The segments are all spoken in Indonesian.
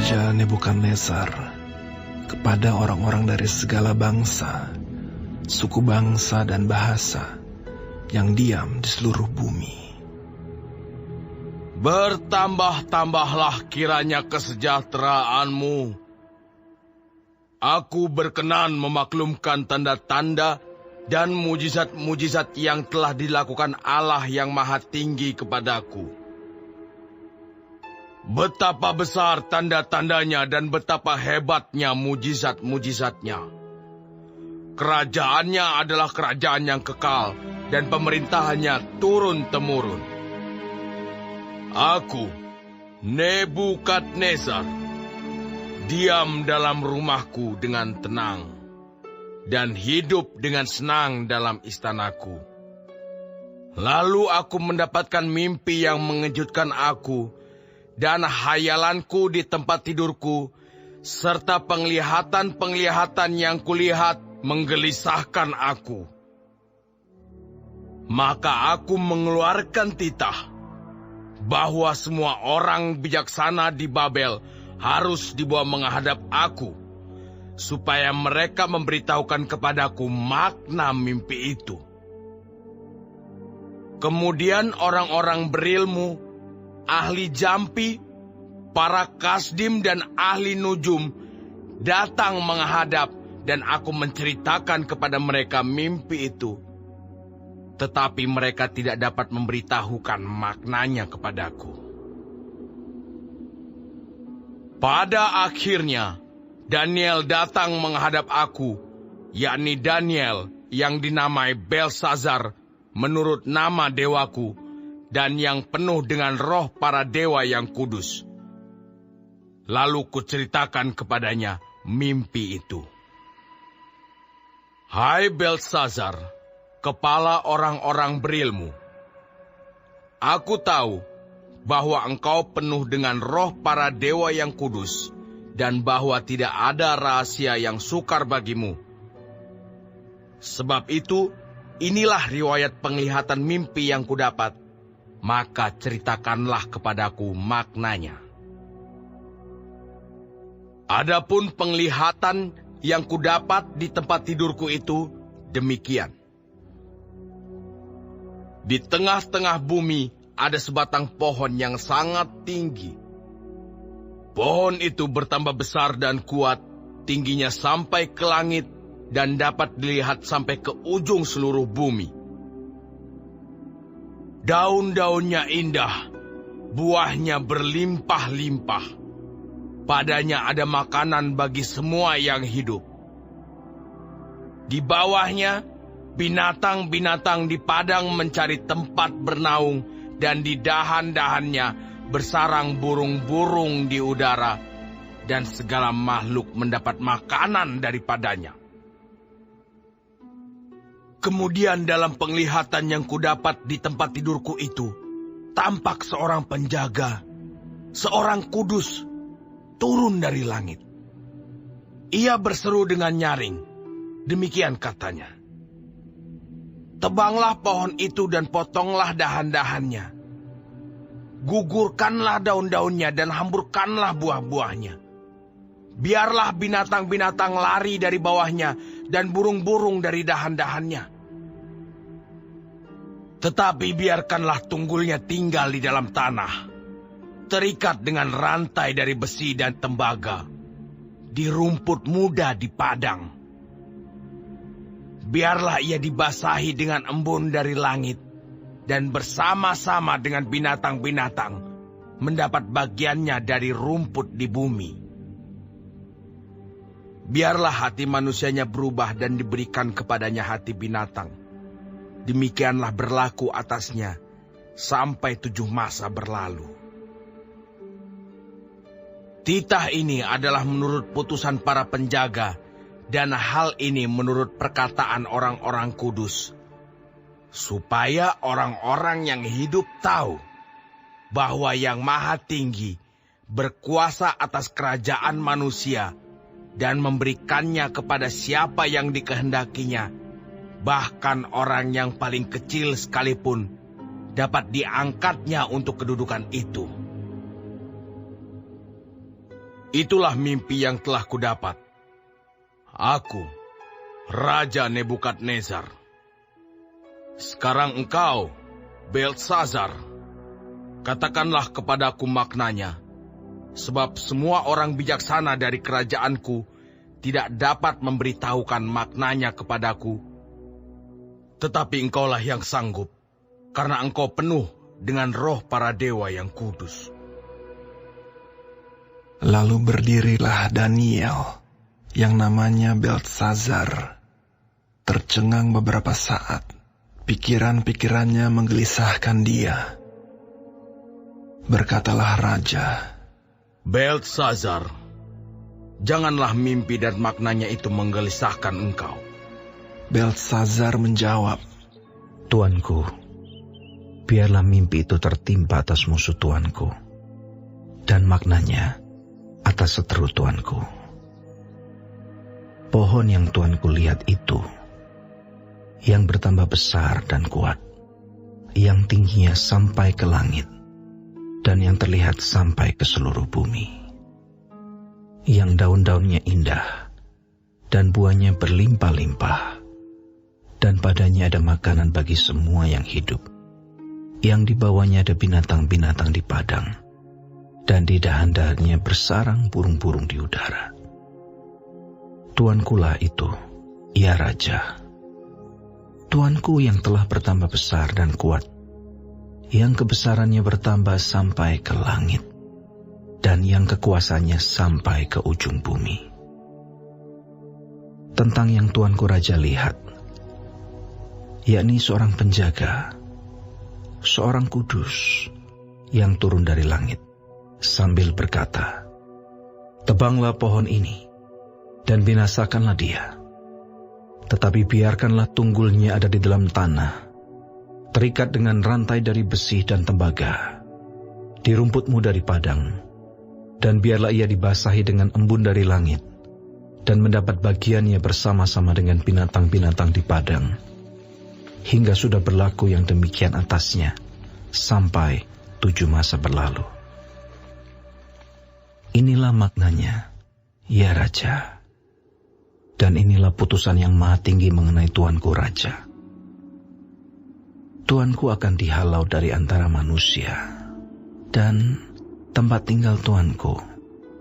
Raja Nebukadnezar kepada orang-orang dari segala bangsa, suku bangsa dan bahasa yang diam di seluruh bumi. Bertambah-tambahlah kiranya kesejahteraanmu. Aku berkenan memaklumkan tanda-tanda dan mujizat-mujizat yang telah dilakukan Allah yang Maha Tinggi kepadaku. Betapa besar tanda-tandanya dan betapa hebatnya mujizat-mujizatnya. Kerajaannya adalah kerajaan yang kekal dan pemerintahannya turun-temurun. Aku, Nebukadnezar, diam dalam rumahku dengan tenang dan hidup dengan senang dalam istanaku. Lalu aku mendapatkan mimpi yang mengejutkan aku, dan hayalanku di tempat tidurku, serta penglihatan-penglihatan yang kulihat menggelisahkan aku. Maka aku mengeluarkan titah, bahwa semua orang bijaksana di Babel harus dibawa menghadap aku, supaya mereka memberitahukan kepadaku makna mimpi itu. Kemudian orang-orang berilmu, ahli jampi, para kasdim dan ahli nujum datang menghadap dan aku menceritakan kepada mereka mimpi itu. Tetapi mereka tidak dapat memberitahukan maknanya kepadaku. Pada akhirnya, Daniel datang menghadap aku, yakni Daniel yang dinamai Belsazar menurut nama dewaku, dan yang penuh dengan roh para dewa yang kudus. Lalu kuceritakan kepadanya mimpi itu. Hai Belsazar, kepala orang-orang berilmu, aku tahu bahwa engkau penuh dengan roh para dewa yang kudus, dan bahwa tidak ada rahasia yang sukar bagimu. Sebab itu, inilah riwayat penglihatan mimpi yang kudapat. Maka ceritakanlah kepadaku maknanya. Adapun penglihatan yang kudapat di tempat tidurku itu demikian. Di tengah-tengah bumi ada sebatang pohon yang sangat tinggi. Pohon itu bertambah besar dan kuat, tingginya sampai ke langit dan dapat dilihat sampai ke ujung seluruh bumi. Daun-daunnya indah, buahnya berlimpah-limpah. Padanya ada makanan bagi semua yang hidup. Di bawahnya, binatang-binatang di padang mencari tempat bernaung, dan di dahan-dahannya bersarang burung-burung di udara, dan segala makhluk mendapat makanan daripadanya. Kemudian dalam penglihatan yang kudapat di tempat tidurku itu, tampak seorang penjaga, seorang kudus, turun dari langit. Ia berseru dengan nyaring, demikian katanya. Tebanglah pohon itu dan potonglah dahan-dahannya. Gugurkanlah daun-daunnya dan hamburkanlah buah-buahnya. Biarlah binatang-binatang lari dari bawahnya dan burung-burung dari dahan-dahannya. Tetapi biarkanlah tunggulnya tinggal di dalam tanah, terikat dengan rantai dari besi dan tembaga, di rumput muda di padang. Biarlah ia dibasahi dengan embun dari langit, dan bersama-sama dengan binatang-binatang mendapat bagiannya dari rumput di bumi. Biarlah hati manusianya berubah dan diberikan kepadanya hati binatang. Demikianlah berlaku atasnya sampai 7 masa berlalu. Titah ini adalah menurut putusan para penjaga, dan hal ini menurut perkataan orang-orang kudus, supaya orang-orang yang hidup tahu bahwa Yang Maha Tinggi berkuasa atas kerajaan manusia dan memberikannya kepada siapa yang dikehendakinya, bahkan orang yang paling kecil sekalipun dapat diangkatnya untuk kedudukan itu. Itulah mimpi yang telah kudapat. Aku, Raja Nebukadnezar. Sekarang engkau, Beltsazar, katakanlah kepadaku maknanya, sebab semua orang bijaksana dari kerajaanku tidak dapat memberitahukan maknanya kepadaku. Tetapi engkaulah yang sanggup, karena engkau penuh dengan roh para dewa yang kudus. Lalu berdirilah Daniel, yang namanya Beltsazar. Tercengang beberapa saat, pikiran-pikirannya menggelisahkan dia. Berkatalah raja, Beltsazar, janganlah mimpi dan maknanya itu menggelisahkan engkau. Beltsazar menjawab, Tuanku, biarlah mimpi itu tertimpa atas musuh Tuanku, dan maknanya atas seteru Tuanku. Pohon yang Tuanku lihat itu, yang bertambah besar dan kuat, yang tingginya sampai ke langit, dan yang terlihat sampai ke seluruh bumi, yang daun-daunnya indah, dan buahnya berlimpah-limpah, dan padanya ada makanan bagi semua yang hidup, yang di bawahnya ada binatang-binatang di padang, dan di dahan-dahannya bersarang burung-burung di udara. Tuankulah itu, ya Raja. Tuanku yang telah bertambah besar dan kuat, yang kebesarannya bertambah sampai ke langit, dan yang kekuasaannya sampai ke ujung bumi. Tentang yang Tuanku Raja lihat, yakni seorang penjaga, seorang kudus yang turun dari langit, sambil berkata, Tebanglah pohon ini, dan binasakanlah dia. Tetapi biarkanlah tunggulnya ada di dalam tanah, terikat dengan rantai dari besi dan tembaga, di rumputmu dari padang, dan biarlah ia dibasahi dengan embun dari langit, dan mendapat bagiannya bersama-sama dengan binatang-binatang di padang, hingga sudah berlaku yang demikian atasnya, sampai 7 masa berlalu. Inilah maknanya, ya Raja. Dan inilah putusan yang maha tinggi mengenai Tuanku Raja. Tuanku akan dihalau dari antara manusia, dan tempat tinggal Tuanku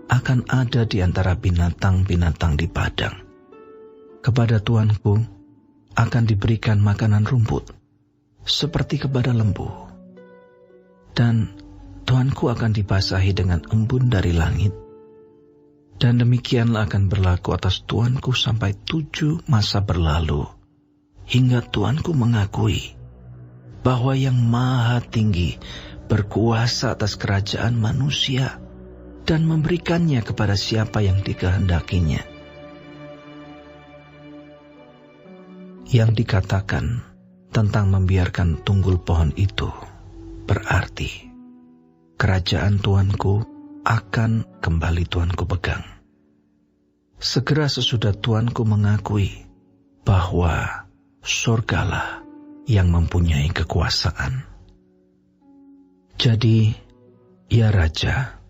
akan ada di antara binatang-binatang di padang. Kepada Tuanku akan diberikan makanan rumput, seperti kepada lembu. Dan Tuanku akan dibasahi dengan embun dari langit. Dan demikianlah akan berlaku atas Tuanku sampai 7 masa berlalu, hingga Tuanku mengakui bahwa yang maha tinggi berkuasa atas kerajaan manusia dan memberikannya kepada siapa yang dikehendakinya. Yang dikatakan tentang membiarkan tunggul pohon itu berarti kerajaan Tuanku akan kembali Tuanku pegang. Segera sesudah Tuanku mengakui bahwa surgalah yang mempunyai kekuasaan. Jadi, ya Raja,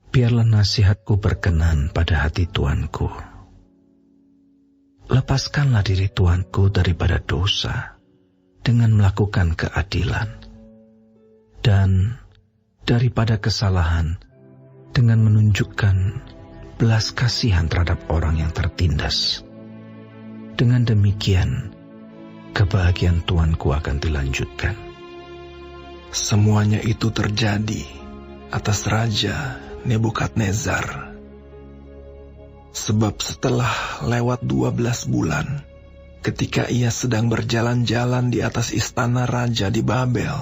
biarlah nasihatku berkenan pada hati Tuanku. Lepaskanlah diri Tuanku daripada dosa dengan melakukan keadilan, dan daripada kesalahan dengan menunjukkan belas kasihan terhadap orang yang tertindas. Dengan demikian, kebahagiaan Tuanku akan dilanjutkan. Semuanya itu terjadi atas Raja Nebukadnezar. Sebab setelah lewat 12 bulan, ketika ia sedang berjalan-jalan di atas istana raja di Babel,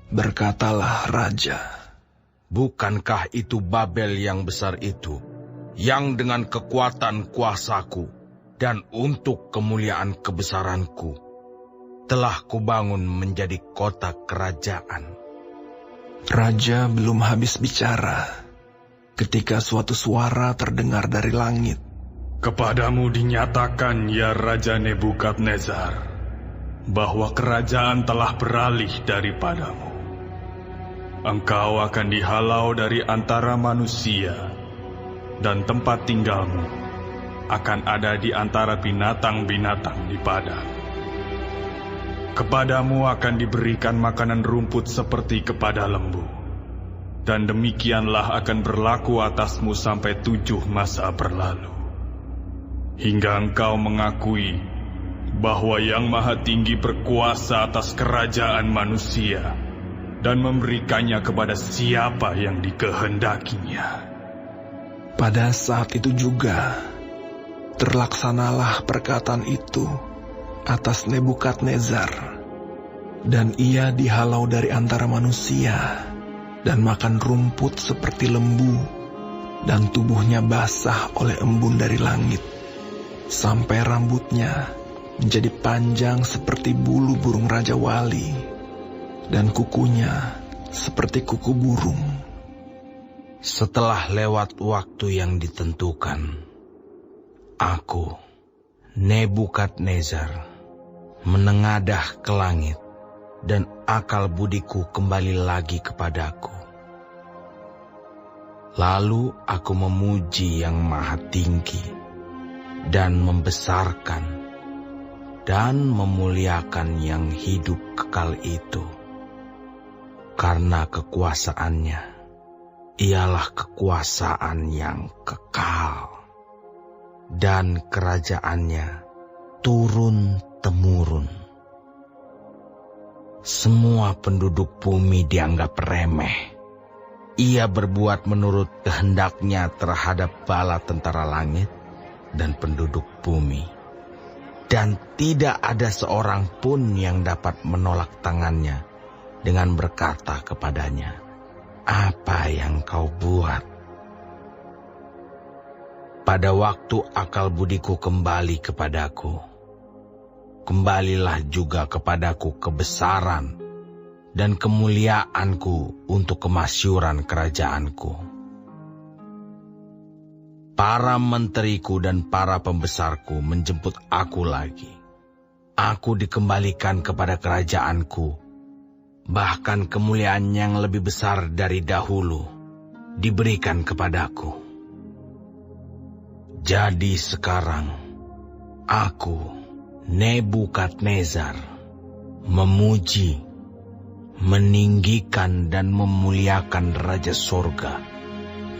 berkatalah raja, Bukankah itu Babel yang besar itu, yang dengan kekuatan kuasaku dan untuk kemuliaan kebesaranku, telah kubangun menjadi kota kerajaan? Raja belum habis bicara, ketika suatu suara terdengar dari langit. Kepadamu dinyatakan, ya Raja Nebukadnezar, bahwa kerajaan telah beralih daripadamu. engkau akan dihalau dari antara manusia, dan tempat tinggalmu akan ada di antara binatang-binatang di padang. Kepadamu akan diberikan makanan rumput seperti kepada lembu, dan demikianlah akan berlaku atasmu sampai 7 masa berlalu, hingga engkau mengakui bahwa Yang Maha Tinggi berkuasa atas kerajaan manusia dan memberikannya kepada siapa yang dikehendakinya. Pada saat itu juga terlaksanalah perkataan itu atas Nebukadnezar, dan ia dihalau dari antara manusia dan makan rumput seperti lembu, dan tubuhnya basah oleh embun dari langit, sampai rambutnya menjadi panjang seperti bulu burung Raja Wali, dan kukunya seperti kuku burung. Setelah lewat waktu yang ditentukan, aku, Nebukadnezar, menengadah ke langit, dan akal budiku kembali lagi kepadaku. Lalu aku memuji Yang Maha Tinggi, dan membesarkan dan memuliakan yang hidup kekal itu, karena kekuasaannya ialah kekuasaan yang kekal, dan kerajaannya turun-temurun. Semua penduduk bumi dianggap remeh. Ia berbuat menurut kehendaknya terhadap bala tentara langit dan penduduk bumi, dan tidak ada seorang pun yang dapat menolak tangannya dengan berkata kepadanya, "Apa yang kau buat?" Pada waktu akal budiku kembali kepadaku, kembalilah juga kepadaku kebesaran dan kemuliaanku untuk kemasyuran kerajaanku. Para menteriku dan para pembesarku menjemput aku lagi. Aku dikembalikan kepada kerajaanku, bahkan kemuliaan yang lebih besar dari dahulu diberikan kepadaku. Jadi sekarang, aku, Nebukadnezar, memuji, meninggikan dan memuliakan Raja Sorga,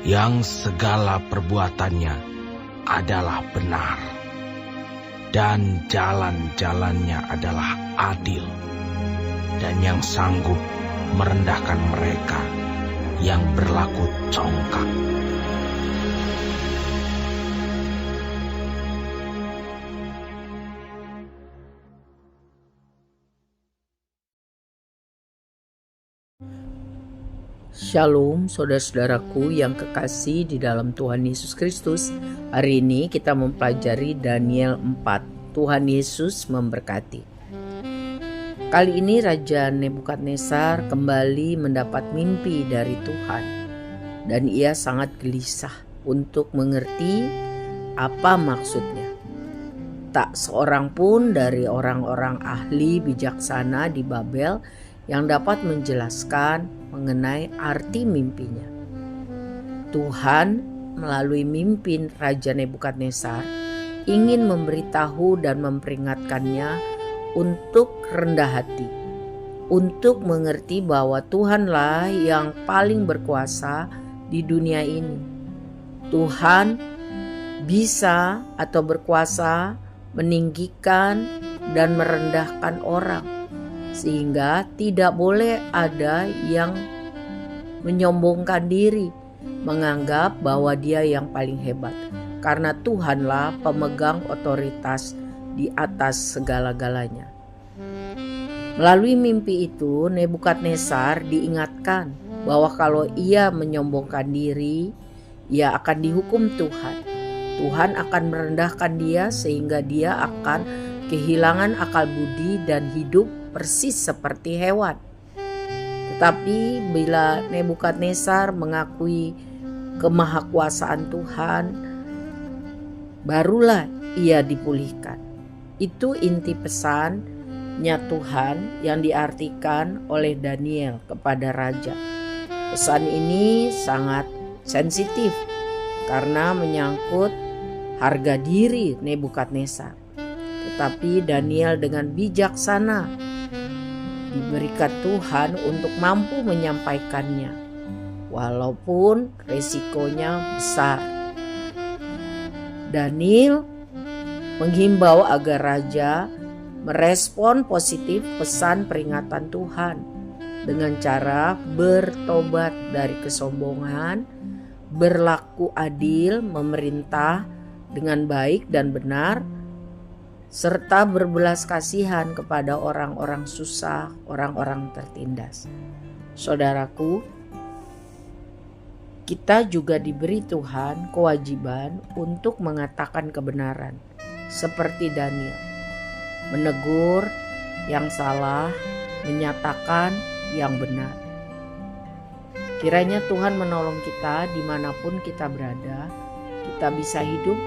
yang segala perbuatannya adalah benar, dan jalan-jalannya adalah adil, dan yang sanggup merendahkan mereka yang berlaku congkak. Shalom saudara-saudaraku yang kekasih di dalam Tuhan Yesus Kristus. Hari ini kita mempelajari Daniel 4. Tuhan Yesus memberkati. Kali ini Raja Nebukadnezar kembali mendapat mimpi dari Tuhan, dan ia sangat gelisah untuk mengerti apa maksudnya. Tak seorang pun dari orang-orang ahli bijaksana di Babel yang dapat menjelaskan mengenai arti mimpinya. Tuhan melalui mimpi Raja Nebukadnezar ingin memberitahu dan memperingatkannya untuk rendah hati, untuk mengerti bahwa Tuhanlah yang paling berkuasa di dunia ini. Tuhan bisa atau berkuasa meninggikan dan merendahkan orang, sehingga tidak boleh ada yang menyombongkan diri, menganggap bahwa dia yang paling hebat, karena Tuhanlah pemegang otoritas di atas segala-galanya. Melalui mimpi itu, Nebukadnezar diingatkan bahwa kalau ia menyombongkan diri, ia akan dihukum Tuhan. Tuhan akan merendahkan dia sehingga dia akan kehilangan akal budi dan hidup persis seperti hewan. Tetapi bila Nebukadnezar mengakui kemahakuasaan Tuhan, barulah ia dipulihkan. Itu inti pesannya Tuhan yang diartikan oleh Daniel kepada raja. Pesan ini sangat sensitif karena menyangkut harga diri Nebukadnezar. Tetapi Daniel dengan bijaksana diberikan Tuhan untuk mampu menyampaikannya, walaupun resikonya besar. Daniel menghimbau agar raja merespon positif pesan peringatan Tuhan dengan cara bertobat dari kesombongan, berlaku adil, memerintah dengan baik dan benar, serta berbelas kasihan kepada orang-orang susah, orang-orang tertindas. Saudaraku, kita juga diberi Tuhan kewajiban untuk mengatakan kebenaran, seperti Daniel, menegur yang salah, menyatakan yang benar. Kiranya Tuhan menolong kita dimanapun kita berada, kita bisa hidup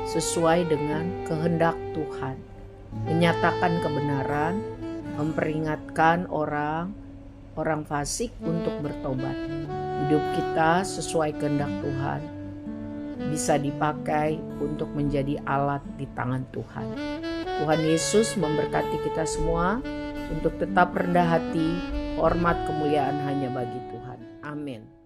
sesuai dengan kehendak Tuhan, menyatakan kebenaran, memperingatkan orang fasik untuk bertobat. Hidup kita sesuai kehendak Tuhan, bisa dipakai untuk menjadi alat di tangan Tuhan. Tuhan Yesus memberkati kita semua untuk tetap rendah hati, hormat kemuliaan hanya bagi Tuhan. Amin.